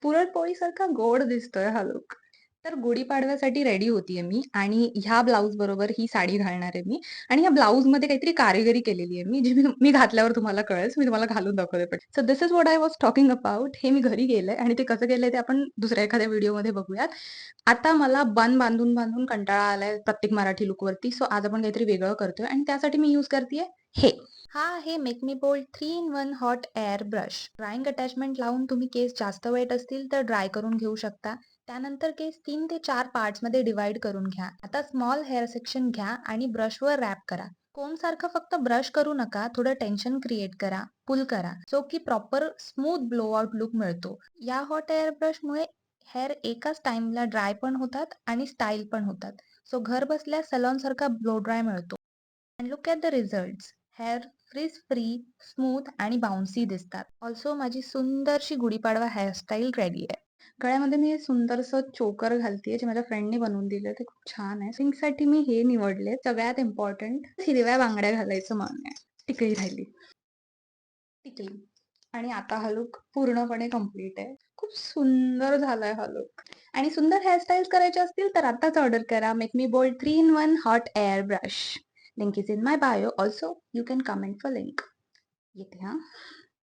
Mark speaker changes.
Speaker 1: पुरणपोळीसारखा गोड दिसतोय हा लूक. तर गुढीपाडव्यासाठी रेडी होतीये मी आणि ह्या ब्लाउज बरोबर ही साडी घालणार आहे मी आणि ह्या ब्लाउजमध्ये काहीतरी कारिगिरी केलेली आहे मी, जी मी घातल्यावर तुम्हाला कळेल. मी तुम्हाला घालून दाखवते पण. So this is what I was talking about. हे मी घरी केलंय आणि ते कसं केलंय ते आपण दुसऱ्या एखाद्या व्हिडिओमध्ये बघूयात. आता मला बन बांधून कंटाळा आलाय प्रत्येक मराठी लूकवरती. सो आज आपण काहीतरी वेगळं करतोय आणि त्यासाठी मी यूज करतेय हे. हा आहे make me bold 3 in 1 hot air brush. Drying attachment लावून तुम्ही केस जास्त वेट असतील तर ड्राय करून घेऊ शकता. त्यानंतर केस 3 ते 4 पार्ट्स मध्ये डिवाइड करून घ्या. आता स्मॉल हेअर सेक्शन घ्या आणि ब्रशवर रॅप करा. कोन सारखं फक्त ब्रश करू नका, थोडं टेन्शन क्रिएट करा, पुल करा, सो की proper smooth blow out look मिळतो. या हॉट एअर ब्रशमुळे हेअर एकाच टाइमला ड्राय पण होतात आणि स्टाईल पण होतात. सो घर बसल्या सलॉन सारखा ब्लो ड्राय मिळतो. And look at the results. Hair frizz free, smooth आणि बाउन्सी दिसतात. ऑल्सो माझी सुंदरशी गुढीपाडवा हेअरस्टाईल रेडी आहे. गळ्यामध्ये मी हे सुंदरसं चोकर घालतेय, जे माझ्या फ्रेंडने बनवून दिलं. ते खूप छान आहे. सिंकसाठी मी हे निवडले. सगळ्यात इम्पॉर्टंट हिरव्या बांगड्या घालायचं मन आहे. टिकली राहिली. टिकली. आणि आता हा लुक पूर्णपणे कंप्लीट आहे. खूप सुंदर झालाय हा लुक. आणि सुंदर हेअरस्टाईल्स करायचे असतील तर आताच ऑर्डर करा make me bold 3 in 1 hot air brush. Link is in my bio. Also you can comment for link. येते हा.